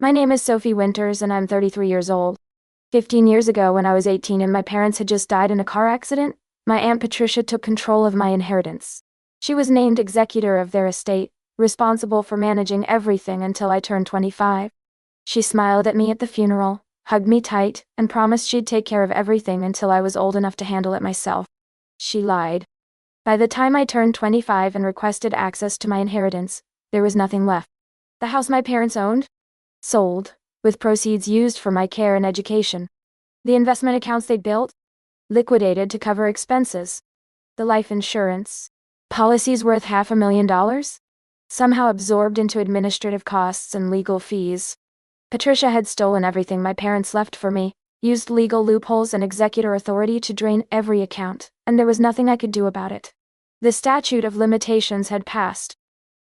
My name is Sophie Winters and I'm 33 years old. 15 years ago, when I was 18 and my parents had just died in a car accident, my Aunt Patricia took control of my inheritance. She was named executor of their estate, responsible for managing everything until I turned 25. She smiled at me at the funeral, hugged me tight, and promised she'd take care of everything until I was old enough to handle it myself. She lied. By the time I turned 25 and requested access to my inheritance, there was nothing left. The house my parents owned? Sold, with proceeds used for my care and education. The investment accounts they'd built? Liquidated to cover expenses. The life insurance policies worth $500,000? Somehow absorbed into administrative costs and legal fees. Patricia had stolen everything my parents left for me, used legal loopholes and executor authority to drain every account, and there was nothing I could do about it. The statute of limitations had passed.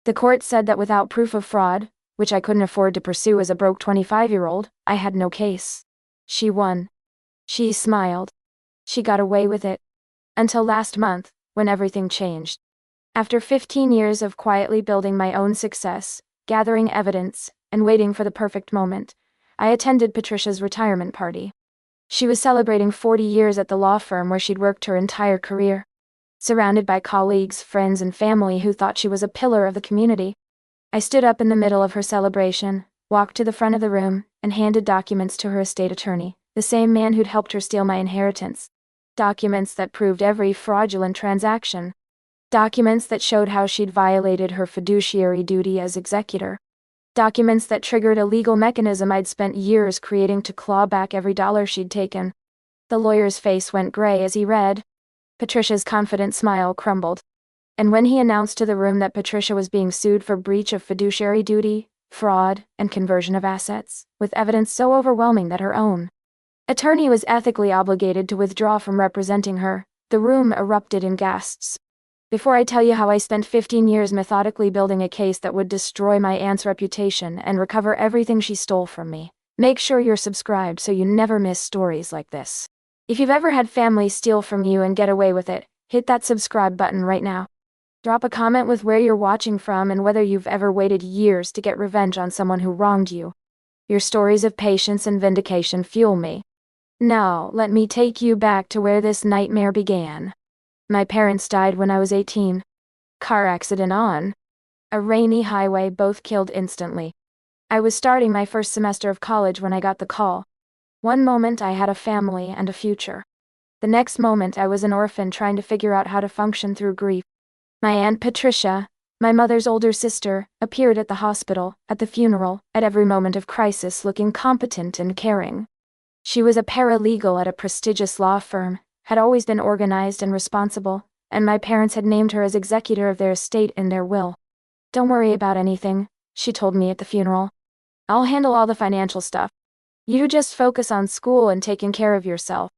The court said that without proof of fraud, which I couldn't afford to pursue as a broke 25-year-old, I had no case. She won. She smiled. She got away with it. Until last month, when everything changed. After 15 years of quietly building my own success, gathering evidence, and waiting for the perfect moment, I attended Patricia's retirement party. She was celebrating 40 years at the law firm where she'd worked her entire career. Surrounded by colleagues, friends, and family who thought she was a pillar of the community, I stood up in the middle of her celebration, walked to the front of the room, and handed documents to her estate attorney, the same man who'd helped her steal my inheritance. Documents that proved every fraudulent transaction. Documents that showed how she'd violated her fiduciary duty as executor. Documents that triggered a legal mechanism I'd spent years creating to claw back every dollar she'd taken. The lawyer's face went gray as he read. Patricia's confident smile crumbled. And when he announced to the room that Patricia was being sued for breach of fiduciary duty, fraud, and conversion of assets, with evidence so overwhelming that her own attorney was ethically obligated to withdraw from representing her, the room erupted in gasps. Before I tell you how I spent 15 years methodically building a case that would destroy my aunt's reputation and recover everything she stole from me, make sure you're subscribed so you never miss stories like this. If you've ever had family steal from you and get away with it, hit that subscribe button right now. Drop a comment with where you're watching from and whether you've ever waited years to get revenge on someone who wronged you. Your stories of patience and vindication fuel me. Now, let me take you back to where this nightmare began. My parents died when I was 18. Car accident on a rainy highway, both killed instantly. I was starting my first semester of college when I got the call. One moment I had a family and a future. The next moment I was an orphan trying to figure out how to function through grief. My Aunt Patricia, my mother's older sister, appeared at the hospital, at the funeral, at every moment of crisis, looking competent and caring. She was a paralegal at a prestigious law firm, had always been organized and responsible, and my parents had named her as executor of their estate in their will. "Don't worry about anything," she told me at the funeral. "I'll handle all the financial stuff. You just focus on school and taking care of yourself.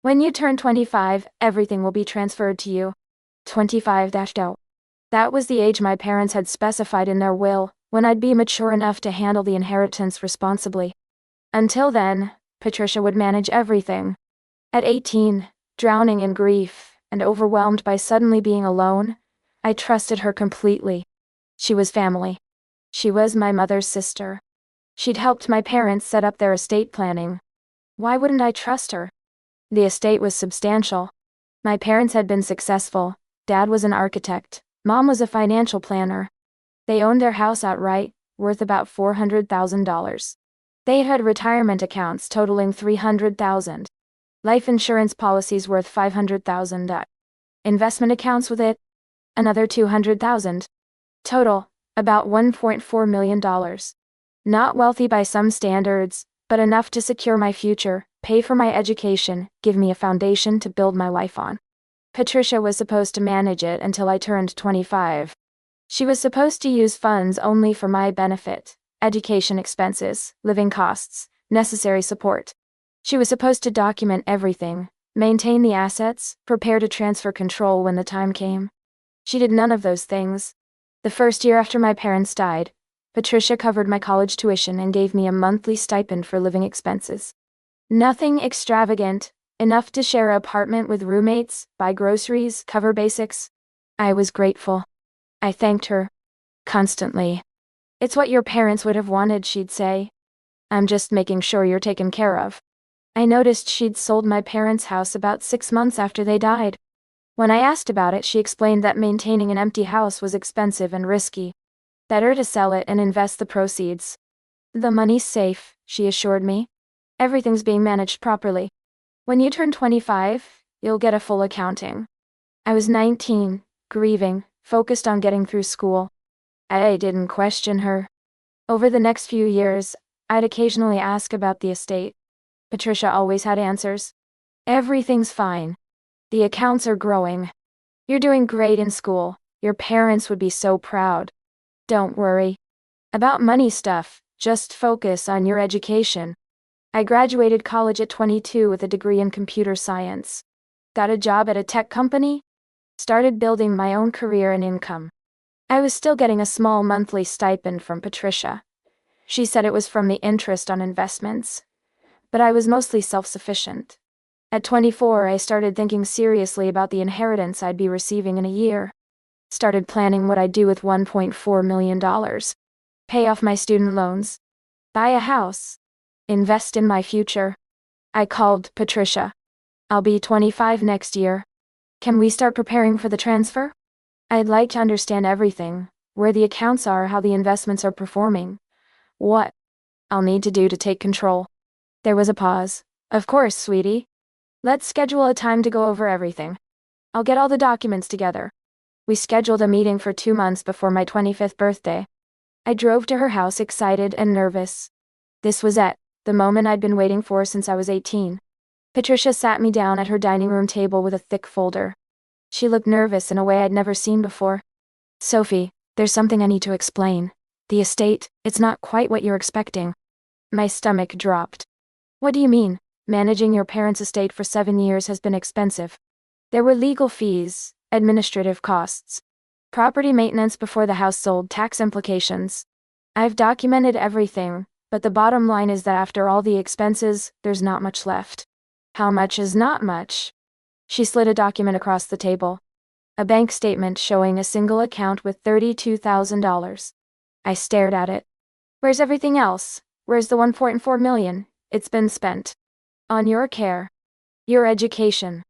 When you turn 25, everything will be transferred to you." 25-0. That was the age my parents had specified in their will, when I'd be mature enough to handle the inheritance responsibly. Until then, Patricia would manage everything. At 18, drowning in grief, and overwhelmed by suddenly being alone, I trusted her completely. She was family. She was my mother's sister. She'd helped my parents set up their estate planning. Why wouldn't I trust her? The estate was substantial. My parents had been successful. Dad was an architect. Mom was a financial planner. They owned their house outright, worth about $400,000. They had retirement accounts totaling $300,000. Life insurance policies worth $500,000. Investment accounts with it? Another $200,000. Total, about $1.4 million. Not wealthy by some standards, but enough to secure my future, pay for my education, give me a foundation to build my life on. Patricia was supposed to manage it until I turned 25. She was supposed to use funds only for my benefit, education expenses, living costs, necessary support. She was supposed to document everything, maintain the assets, prepare to transfer control when the time came. She did none of those things. The first year after my parents died, Patricia covered my college tuition and gave me a monthly stipend for living expenses. Nothing extravagant, enough to share an apartment with roommates, buy groceries, cover basics. I was grateful. I thanked her. Constantly. "It's what your parents would have wanted," she'd say. I'm just making sure you're taken care of. I noticed she'd sold my parents' house about 6 months after they died. When I asked about it, she explained that maintaining an empty house was expensive and risky. Better to sell it and invest the proceeds. The money's safe, she assured me. Everything's being managed properly. When you turn 25, you'll get a full accounting. I was 19, grieving, focused on getting through school. I didn't question her. Over the next few years, I'd occasionally ask about the estate. Patricia always had answers. Everything's fine. The accounts are growing. You're doing great in school. Your parents would be so proud. Don't worry about money stuff, just focus on your education. I graduated college at 22 with a degree in computer science. Got a job at a tech company. Started building my own career and income. I was still getting a small monthly stipend from Patricia. She said it was from the interest on investments. But I was mostly self-sufficient. At 24, I started thinking seriously about the inheritance I'd be receiving in a year. Started planning what I'd do with $1.4 million. Pay off my student loans. Buy a house. Invest in my future. I called Patricia. I'll be 25 next year. Can we start preparing for the transfer? I'd like to understand everything, where the accounts are, how the investments are performing. What I'll need to do to take control. There was a pause. Of course, sweetie. Let's schedule a time to go over everything. I'll get all the documents together. We scheduled a meeting for 2 months before my 25th birthday. I drove to her house excited and nervous. This was it, the moment I'd been waiting for since I was 18. Patricia sat me down at her dining room table with a thick folder. She looked nervous in a way I'd never seen before. Sophie, there's something I need to explain. The estate, it's not quite what you're expecting. My stomach dropped. What do you mean? Managing your parents' estate for 7 years has been expensive. There were legal fees, administrative costs, property maintenance before the house sold, tax implications. I've documented everything, but the bottom line is that after all the expenses, there's not much left. How much is not much? She slid a document across the table. A bank statement showing a single account with $32,000. I stared at it. Where's everything else? Where's the $1.4 million? It's been spent on your care, your education,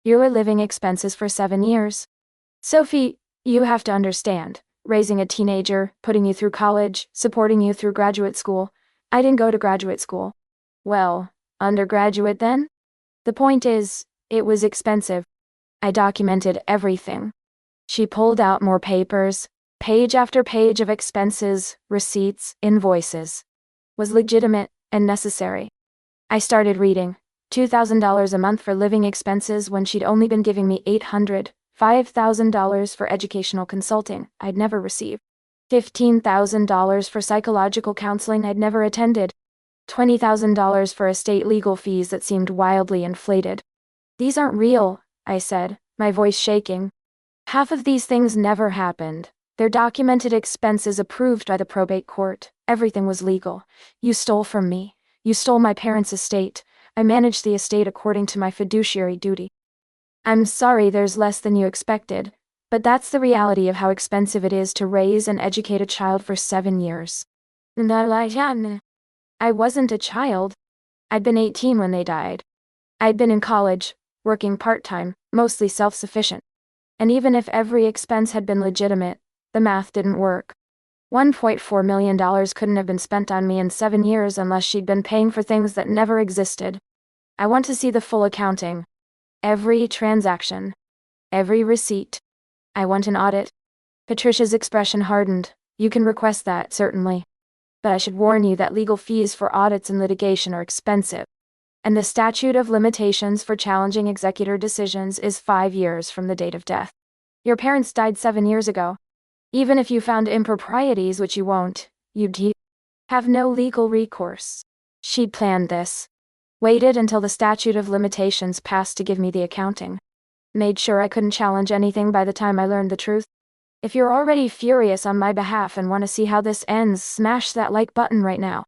your living expenses for 7 years. Sophie, you have to understand, raising a teenager, putting you through college, supporting you through graduate school. I didn't go to graduate school. Well, undergraduate then? The point is, it was expensive. I documented everything. She pulled out more papers, page after page of expenses, receipts, invoices. Was legitimate and necessary. I started reading. $2,000 a month for living expenses when she'd only been giving me $5,000 for educational consulting I'd never received. $15,000 for psychological counseling I'd never attended. $20,000 for estate legal fees that seemed wildly inflated. These aren't real, I said, my voice shaking. Half of these things never happened. They're documented expenses approved by the probate court. Everything was legal. You stole from me. You stole my parents' estate. I managed the estate according to my fiduciary duty. I'm sorry there's less than you expected, but that's the reality of how expensive it is to raise and educate a child for 7 years. I wasn't a child. I'd been 18 when they died. I'd been in college, working part-time, mostly self-sufficient. And even if every expense had been legitimate, the math didn't work. $1.4 million couldn't have been spent on me in 7 years unless she'd been paying for things that never existed. I want to see the full accounting. Every transaction. Every receipt. I want an audit. Patricia's expression hardened. You can request that, certainly. But I should warn you that legal fees for audits and litigation are expensive. And the statute of limitations for challenging executor decisions is 5 years from the date of death. Your parents died 7 years ago. Even if you found improprieties, which you won't, you'd have no legal recourse. She'd planned this. Waited until the statute of limitations passed to give me the accounting. Made sure I couldn't challenge anything by the time I learned the truth. If you're already furious on my behalf and want to see how this ends, smash that like button right now.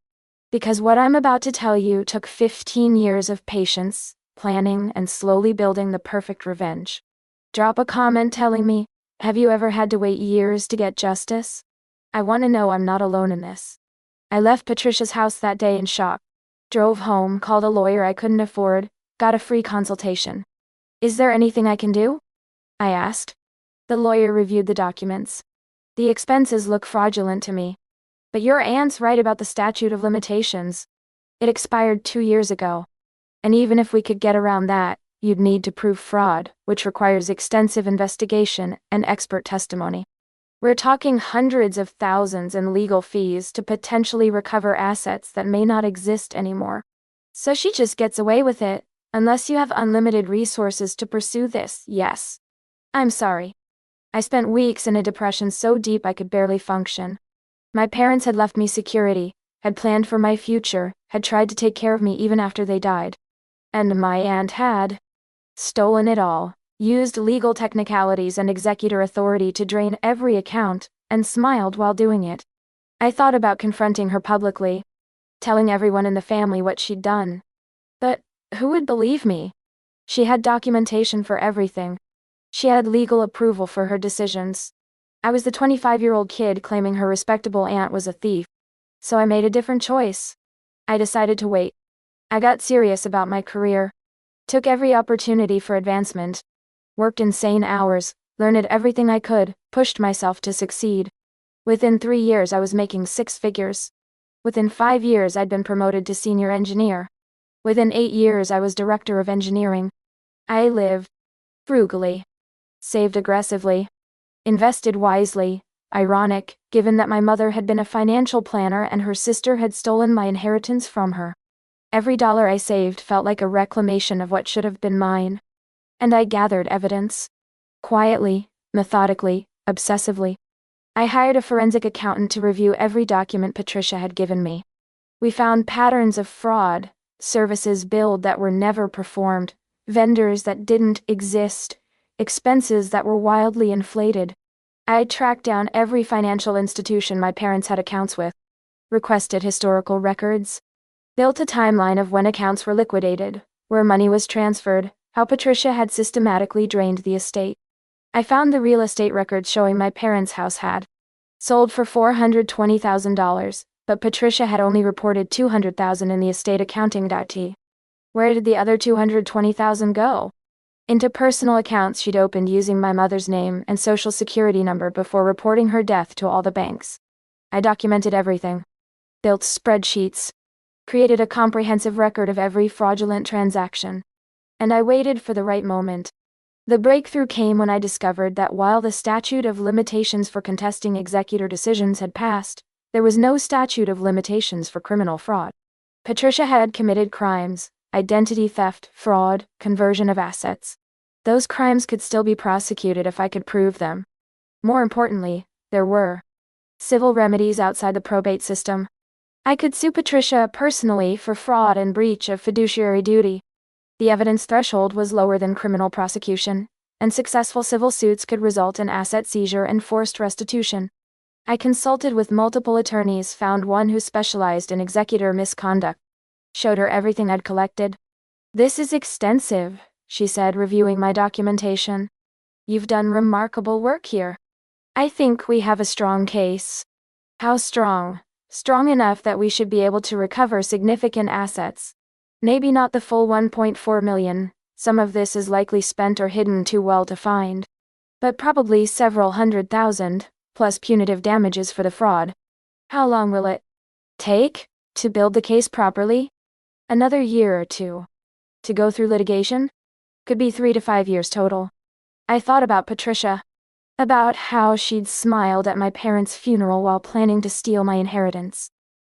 Because what I'm about to tell you took 15 years of patience, planning, and slowly building the perfect revenge. Drop a comment telling me, have you ever had to wait years to get justice? I want to know I'm not alone in this. I left Patricia's house that day in shock. Drove home, called a lawyer I couldn't afford, got a free consultation. Is there anything I can do? I asked. The lawyer reviewed the documents. The expenses look fraudulent to me. But your aunt's right about the statute of limitations. It expired 2 years ago. And even if we could get around that, you'd need to prove fraud, which requires extensive investigation and expert testimony. We're talking hundreds of thousands in legal fees to potentially recover assets that may not exist anymore. So she just gets away with it, unless you have unlimited resources to pursue this. Yes. I'm sorry. I spent weeks in a depression so deep I could barely function. My parents had left me security, had planned for my future, had tried to take care of me even after they died. And my aunt had stolen it all, used legal technicalities and executor authority to drain every account, and smiled while doing it. I thought about confronting her publicly, telling everyone in the family what she'd done. But who would believe me? She had documentation for everything. She had legal approval for her decisions. I was the 25-year-old kid claiming her respectable aunt was a thief. So I made a different choice. I decided to wait. I got serious about my career. Took every opportunity for advancement. Worked insane hours, learned everything I could, pushed myself to succeed. Within 3 years I was making 6 figures. Within 5 years I'd been promoted to senior engineer. Within 8 years I was director of engineering. I lived frugally. Saved aggressively. Invested wisely. Ironic, given that my mother had been a financial planner and her sister had stolen my inheritance from her. Every dollar I saved felt like a reclamation of what should have been mine. And I gathered evidence. Quietly, methodically, obsessively. I hired a forensic accountant to review every document Patricia had given me. We found patterns of fraud, services billed that were never performed, vendors that didn't exist, expenses that were wildly inflated. I tracked down every financial institution my parents had accounts with, requested historical records, built a timeline of when accounts were liquidated, where money was transferred, how Patricia had systematically drained the estate. I found the real estate records showing my parents' house had sold for $420,000, but Patricia had only reported $200,000 in the estate accounting. Where did the other $220,000 go? Into personal accounts she'd opened using my mother's name and social security number before reporting her death to all the banks. I documented everything. Built spreadsheets. Created a comprehensive record of every fraudulent transaction. And I waited for the right moment. The breakthrough came when I discovered that while the statute of limitations for contesting executor decisions had passed, there was no statute of limitations for criminal fraud. Patricia had committed crimes, identity theft, fraud, conversion of assets. Those crimes could still be prosecuted if I could prove them. More importantly, there were civil remedies outside the probate system. I could sue Patricia personally for fraud and breach of fiduciary duty. The evidence threshold was lower than criminal prosecution, and successful civil suits could result in asset seizure and forced restitution. I consulted with multiple attorneys, found one who specialized in executor misconduct. Showed her everything I'd collected. "This is extensive," she said, reviewing my documentation. "You've done remarkable work here. I think we have a strong case." "How strong?" "Strong enough that we should be able to recover significant assets. Maybe not the full 1.4 million, some of this is likely spent or hidden too well to find. But probably several $100,000, plus punitive damages for the fraud." "How long will it take to build the case properly?" "Another year or 2. To go through litigation? Could be 3 to 5 years total." I thought about Patricia. About how she'd smiled at my parents' funeral while planning to steal my inheritance.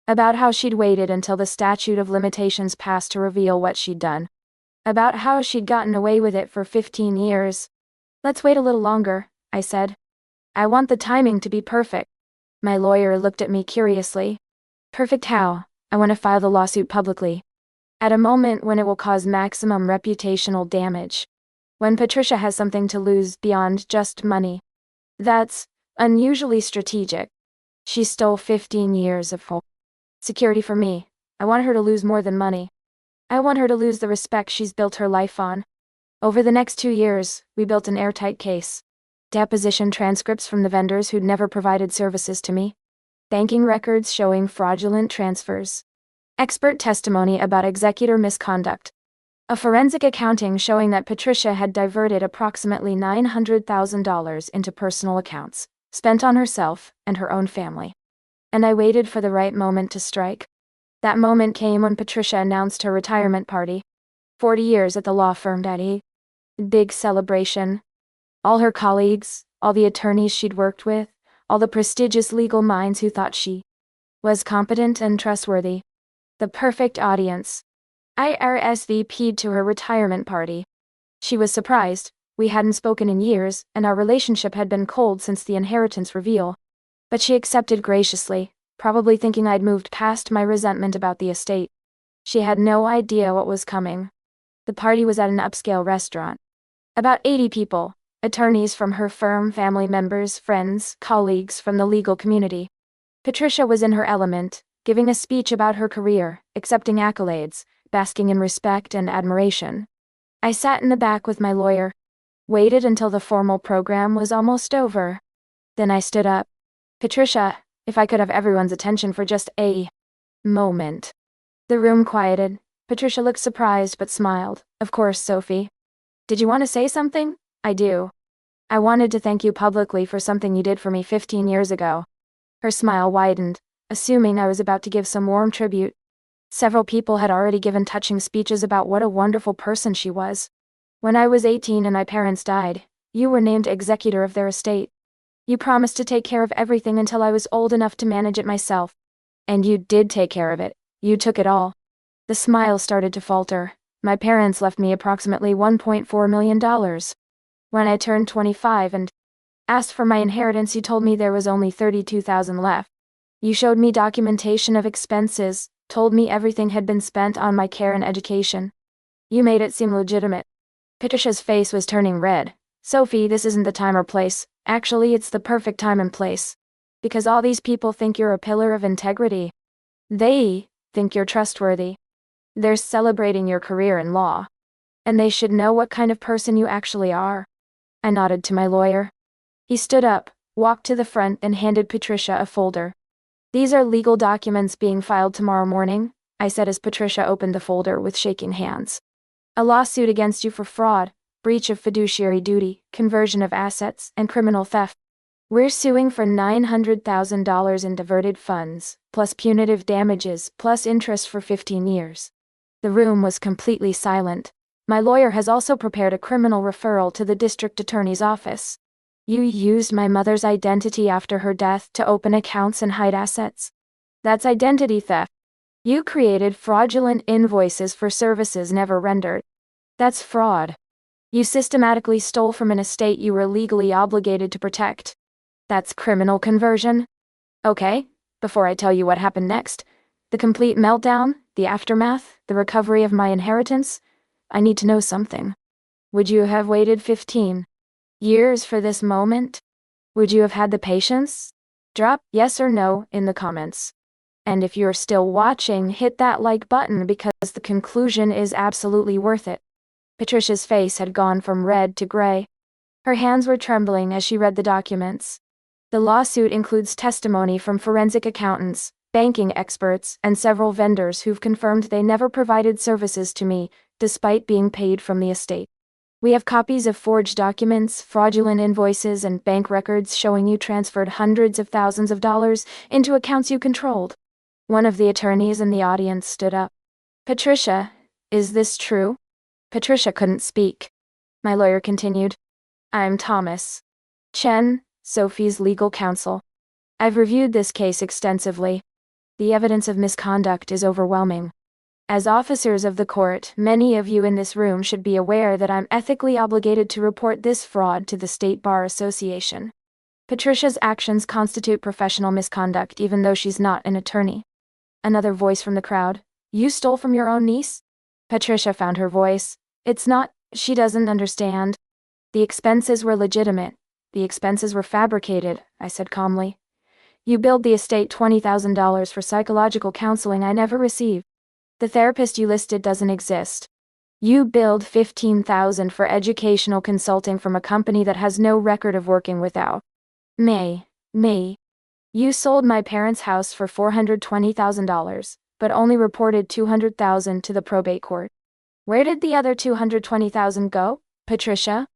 About how she'd waited until the statute of limitations passed to reveal what she'd done. About how she'd gotten away with it for 15 years. "Let's wait a little longer," I said. "I want the timing to be perfect." My lawyer looked at me curiously. "Perfect how?" "I want to file the lawsuit publicly. At a moment when it will cause maximum reputational damage. When Patricia has something to lose beyond just money. That's unusually strategic. She stole 15 years of security from me. I want her to lose more than money. I want her to lose the respect she's built her life on." Over the next 2 years, we built an airtight case. Deposition transcripts from the vendors who'd never provided services to me. Banking records showing fraudulent transfers. Expert testimony about executor misconduct. A forensic accounting showing that Patricia had diverted approximately $900,000 into personal accounts, spent on herself and her own family. And I waited for the right moment to strike. That moment came when Patricia announced her retirement party. 40 years at the law firm, Daddy. Big celebration. All her colleagues, all the attorneys she'd worked with, all the prestigious legal minds who thought she was competent and trustworthy. The perfect audience. I RSVP'd to her retirement party. She was surprised. We hadn't spoken in years, and our relationship had been cold since the inheritance reveal. But she accepted graciously, probably thinking I'd moved past my resentment about the estate. She had no idea what was coming. The party was at an upscale restaurant. About 80 people, attorneys from her firm, family members, friends, colleagues from the legal community. Patricia was in her element, giving a speech about her career, accepting accolades, basking in respect and admiration. I sat in the back with my lawyer, waited until the formal program was almost over. Then I stood up. Patricia, if I could have everyone's attention for just a moment. The room quieted. Patricia looked surprised but smiled. Of course, Sophie. Did you want to say something? I do. I wanted to thank you publicly for something you did for me 15 years ago. Her smile widened, assuming I was about to give some warm tribute. Several people had already given touching speeches about what a wonderful person she was. When I was 18 and my parents died, you were named executor of their estate. You promised to take care of everything until I was old enough to manage it myself. And you did take care of it. You took it all. The smile started to falter. My parents left me approximately $1.4 million. When I turned 25 and asked for my inheritance, you told me there was only $32,000 left. You showed me documentation of expenses, told me everything had been spent on my care and education. You made it seem legitimate. Patricia's face was turning red. Sophie, this isn't the time or place. Actually, it's the perfect time and place. Because all these people think you're a pillar of integrity. They think you're trustworthy. They're celebrating your career in law. And they should know what kind of person you actually are. I nodded to my lawyer. He stood up, walked to the front and handed Patricia a folder. These are legal documents being filed tomorrow morning, I said as Patricia opened the folder with shaking hands. A lawsuit against you for fraud, breach of fiduciary duty, conversion of assets, and criminal theft. We're suing for $900,000 in diverted funds, plus punitive damages, plus interest for 15 years. The room was completely silent. My lawyer has also prepared a criminal referral to the district attorney's office. You used my mother's identity after her death to open accounts and hide assets. That's identity theft. You created fraudulent invoices for services never rendered. That's fraud. You systematically stole from an estate you were legally obligated to protect. That's criminal conversion. Okay, before I tell you what happened next, the complete meltdown, the aftermath, the recovery of my inheritance, I need to know something. Would you have waited 15 years for this moment? Would you have had the patience? Drop yes or no in the comments. And if you're still watching, hit that like button because the conclusion is absolutely worth it. Patricia's face had gone from red to gray. Her hands were trembling as she read the documents. The lawsuit includes testimony from forensic accountants, banking experts, and several vendors who've confirmed they never provided services to me, despite being paid from the estate. We have copies of forged documents, fraudulent invoices, and bank records showing you transferred hundreds of thousands of dollars into accounts you controlled. One of the attorneys in the audience stood up. Patricia, is this true? Patricia couldn't speak. My lawyer continued. I'm Thomas Chen, Sophie's legal counsel. I've reviewed this case extensively. The evidence of misconduct is overwhelming. As officers of the court, many of you in this room should be aware that I'm ethically obligated to report this fraud to the State Bar Association. Patricia's actions constitute professional misconduct even though she's not an attorney. Another voice from the crowd. You stole from your own niece? Patricia found her voice. It's not, she doesn't understand. The expenses were legitimate. The expenses were fabricated, I said calmly. You billed the estate $20,000 for psychological counseling I never received. The therapist you listed doesn't exist. You billed $15,000 for educational consulting from a company that has no record of working without me. You sold my parents' house for $420,000, but only reported $200,000 to the probate court. Where did the other $220,000 go, Patricia?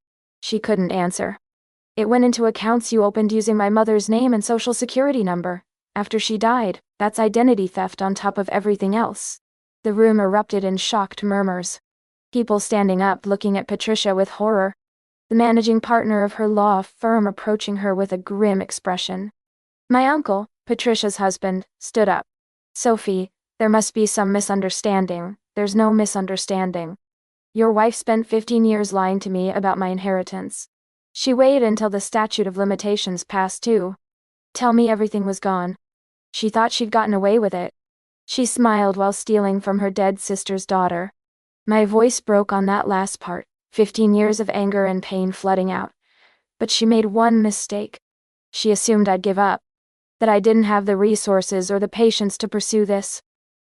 She couldn't answer. It went into accounts you opened using my mother's name and social security number. After she died, that's identity theft on top of everything else. The room erupted in shocked murmurs. People standing up looking at Patricia with horror. The managing partner of her law firm approaching her with a grim expression. My uncle, Patricia's husband, stood up. Sophie, there must be some misunderstanding. There's no misunderstanding. Your wife spent 15 years lying to me about my inheritance. She waited until the statute of limitations passed too. Tell me everything was gone. She thought she'd gotten away with it. She smiled while stealing from her dead sister's daughter. My voice broke on that last part, 15 years of anger and pain flooding out. But she made one mistake. She assumed I'd give up. That I didn't have the resources or the patience to pursue this.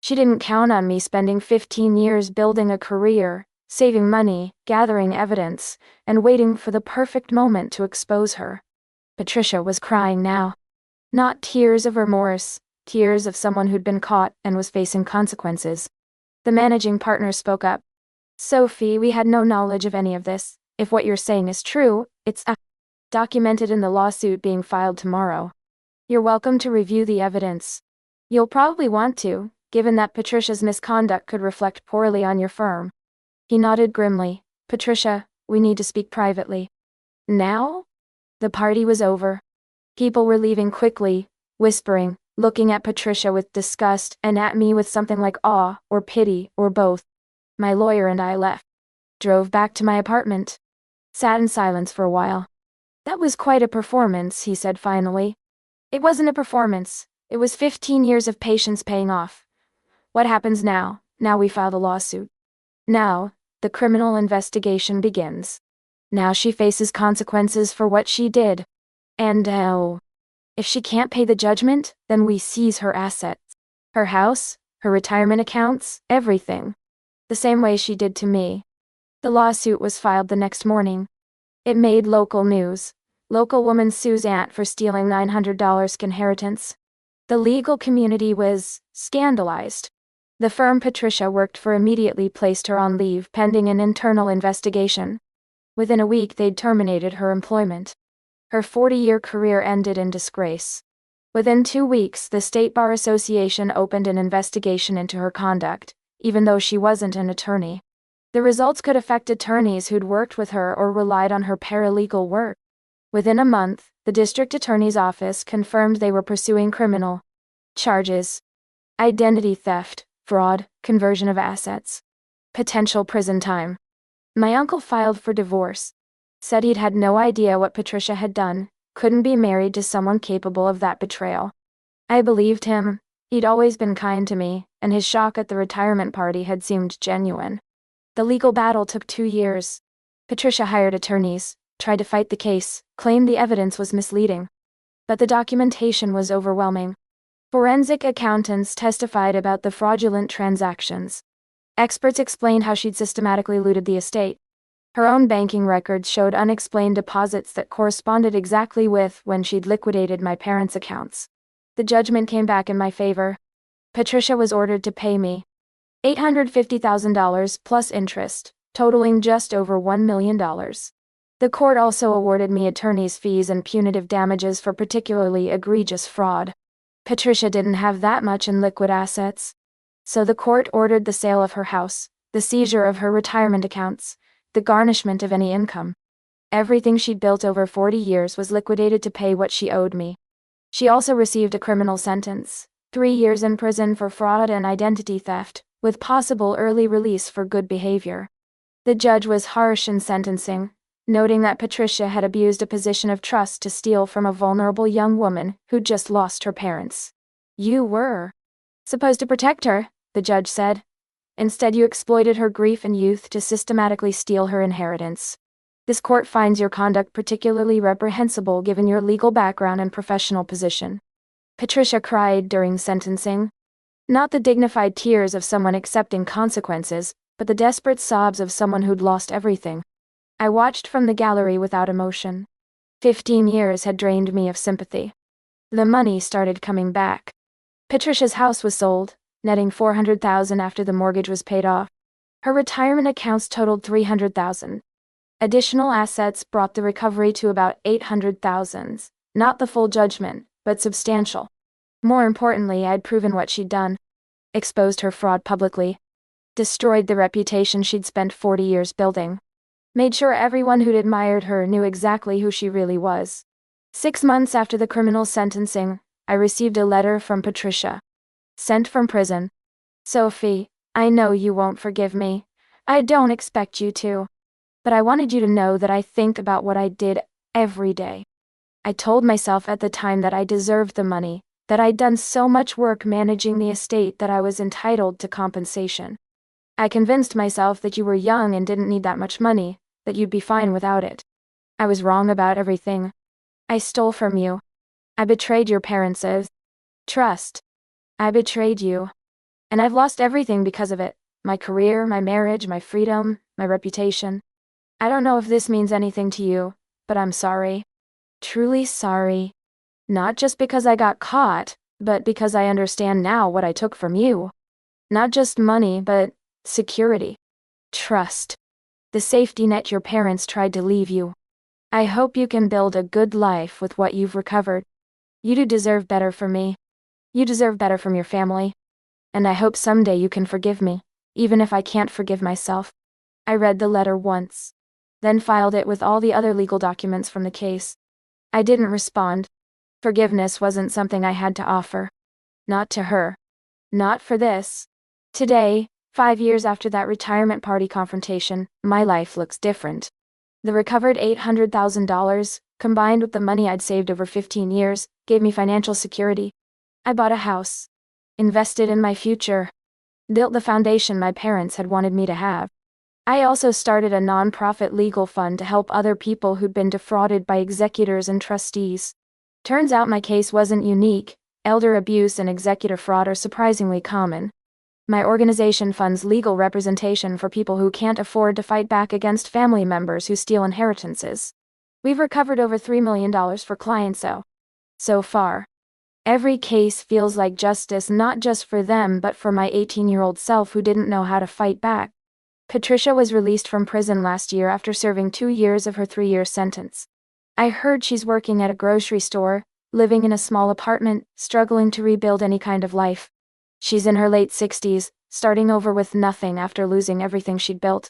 She didn't count on me spending 15 years building a career, saving money, gathering evidence, and waiting for the perfect moment to expose her. Patricia was crying now. Not tears of remorse, tears of someone who'd been caught and was facing consequences. The managing partner spoke up. Sophie, we had no knowledge of any of this. If what you're saying is true, it's documented in the lawsuit being filed tomorrow. You're welcome to review the evidence. You'll probably want to, given that Patricia's misconduct could reflect poorly on your firm. He nodded grimly. Patricia, we need to speak privately. Now? The party was over. People were leaving quickly, whispering, looking at Patricia with disgust and at me with something like awe or pity or both. My lawyer and I left. Drove back to my apartment. Sat in silence for a while. That was quite a performance, he said finally. It wasn't a performance. It was 15 years of patience paying off. What happens now? Now we file the lawsuit. Now, the criminal investigation begins. Now she faces consequences for what she did. And if she can't pay the judgment, then we seize her assets. Her house, her retirement accounts, everything. The same way she did to me. The lawsuit was filed the next morning. It made local news. Local woman sues aunt for stealing $900 inheritance. The legal community was scandalized. The firm Patricia worked for immediately placed her on leave pending an internal investigation. Within a week they'd terminated her employment. Her 40-year career ended in disgrace. Within 2 weeks, the State Bar Association opened an investigation into her conduct, even though she wasn't an attorney. The results could affect attorneys who'd worked with her or relied on her paralegal work. Within a month, the district attorney's office confirmed they were pursuing criminal charges. Identity theft, fraud, conversion of assets. Potential prison time. My uncle filed for divorce. Said he'd had no idea what Patricia had done, couldn't be married to someone capable of that betrayal. I believed him. He'd always been kind to me, and his shock at the retirement party had seemed genuine. The legal battle took 2 years. Patricia hired attorneys, tried to fight the case, claimed the evidence was misleading. But the documentation was overwhelming. Forensic accountants testified about the fraudulent transactions. Experts explained how she'd systematically looted the estate. Her own banking records showed unexplained deposits that corresponded exactly with when she'd liquidated my parents' accounts. The judgment came back in my favor. Patricia was ordered to pay me $850,000 plus interest, totaling just over $1 million. The court also awarded me attorney's fees and punitive damages for particularly egregious fraud. Patricia didn't have that much in liquid assets. So the court ordered the sale of her house, the seizure of her retirement accounts, the garnishment of any income. Everything she'd built over 40 years was liquidated to pay what she owed me. She also received a criminal sentence, 3 years in prison for fraud and identity theft, with possible early release for good behavior. The judge was harsh in sentencing, noting that Patricia had abused a position of trust to steal from a vulnerable young woman who'd just lost her parents. You were supposed to protect her, the judge said. Instead, you exploited her grief and youth to systematically steal her inheritance. This court finds your conduct particularly reprehensible given your legal background and professional position. Patricia cried during sentencing. Not the dignified tears of someone accepting consequences, but the desperate sobs of someone who'd lost everything. I watched from the gallery without emotion. 15 years had drained me of sympathy. The money started coming back. Patricia's house was sold, netting $400,000 after the mortgage was paid off. Her retirement accounts totaled $300,000. Additional assets brought the recovery to about $800,000, not the full judgment, but substantial. More importantly, I'd proven what she'd done. Exposed her fraud publicly. Destroyed the reputation she'd spent 40 years building. Made sure everyone who'd admired her knew exactly who she really was. 6 months after the criminal sentencing, I received a letter from Patricia. Sent from prison. Sophie, I know you won't forgive me. I don't expect you to. But I wanted you to know that I think about what I did every day. I told myself at the time that I deserved the money, that I'd done so much work managing the estate that I was entitled to compensation. I convinced myself that you were young and didn't need that much money, that you'd be fine without it. I was wrong about everything. I stole from you. I betrayed your parents' trust. I betrayed you. And I've lost everything because of it. My career, my marriage, my freedom, my reputation. I don't know if this means anything to you, but I'm sorry. Truly sorry. Not just because I got caught, but because I understand now what I took from you. Not just money, but security. Trust. The safety net your parents tried to leave you. I hope you can build a good life with what you've recovered. You do deserve better from me. You deserve better from your family. And I hope someday you can forgive me, even if I can't forgive myself. I read the letter once, then filed it with all the other legal documents from the case. I didn't respond. Forgiveness wasn't something I had to offer. Not to her. Not for this. Today, 5 years after that retirement party confrontation, my life looks different. The recovered $800,000, combined with the money I'd saved over 15 years, gave me financial security. I bought a house. Invested in my future. Built the foundation my parents had wanted me to have. I also started a non-profit legal fund to help other people who'd been defrauded by executors and trustees. Turns out my case wasn't unique. Elder abuse and executor fraud are surprisingly common. My organization funds legal representation for people who can't afford to fight back against family members who steal inheritances. We've recovered over $3 million for clients so far. Every case feels like justice not just for them but for my 18-year-old self who didn't know how to fight back. Patricia was released from prison last year after serving 2 years of her 3-year sentence. I heard she's working at a grocery store, living in a small apartment, struggling to rebuild any kind of life. She's in her late 60s, starting over with nothing after losing everything she'd built.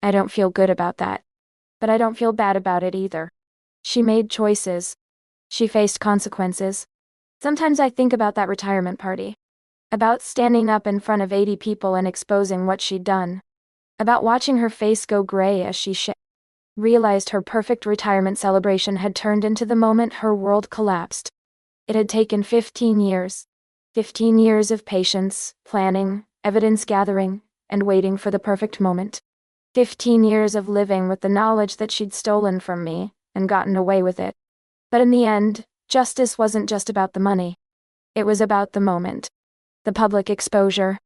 I don't feel good about that. But I don't feel bad about it either. She made choices. She faced consequences. Sometimes I think about that retirement party. About standing up in front of 80 people and exposing what she'd done. About watching her face go gray as she realized her perfect retirement celebration had turned into the moment her world collapsed. It had taken 15 years. 15 years of patience, planning, evidence gathering, and waiting for the perfect moment. 15 years of living with the knowledge that she'd stolen from me, and gotten away with it. But in the end, justice wasn't just about the money. It was about the moment. The public exposure.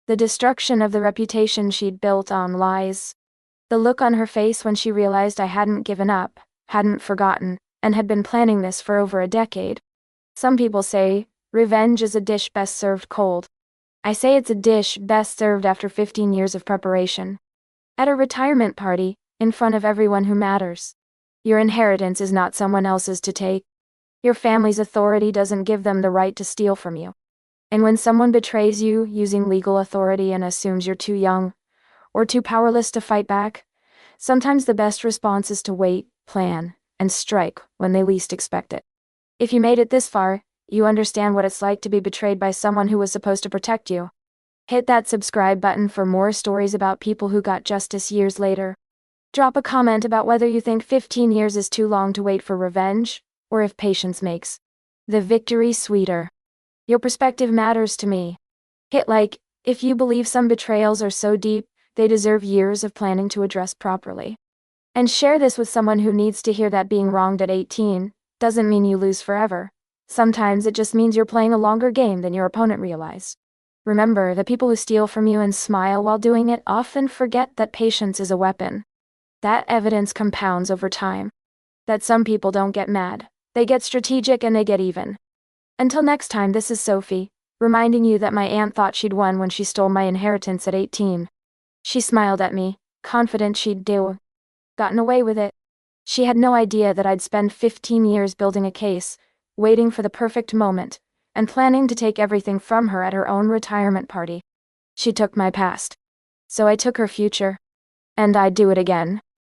The destruction of the reputation she'd built on lies. The look on her face when she realized I hadn't given up, hadn't forgotten, and had been planning this for over a decade. Some people say, revenge is a dish best served cold. I say it's a dish best served after 15 years of preparation. At a retirement party, in front of everyone who matters. Your inheritance is not someone else's to take. Your family's authority doesn't give them the right to steal from you. And when someone betrays you using legal authority and assumes you're too young, or too powerless to fight back, sometimes the best response is to wait, plan, and strike when they least expect it. If you made it this far, you understand what it's like to be betrayed by someone who was supposed to protect you. Hit that subscribe button for more stories about people who got justice years later. Drop a comment about whether you think 15 years is too long to wait for revenge, or if patience makes the victory sweeter. Your perspective matters to me. Hit like if you believe some betrayals are so deep, they deserve years of planning to address properly. And share this with someone who needs to hear that being wronged at 18 doesn't mean you lose forever. Sometimes it just means you're playing a longer game than your opponent realized. Remember, the people who steal from you and smile while doing it often forget that patience is a weapon. That evidence compounds over time. That some people don't get mad, they get strategic and they get even. Until next time, this is Sophie, reminding you that my aunt thought she'd won when she stole my inheritance at 18. She smiled at me, confident she'd gotten away with it. She had no idea that I'd spend 15 years building a case, waiting for the perfect moment, and planning to take everything from her at her own retirement party. She took my past. So I took her future. And I'd do it again.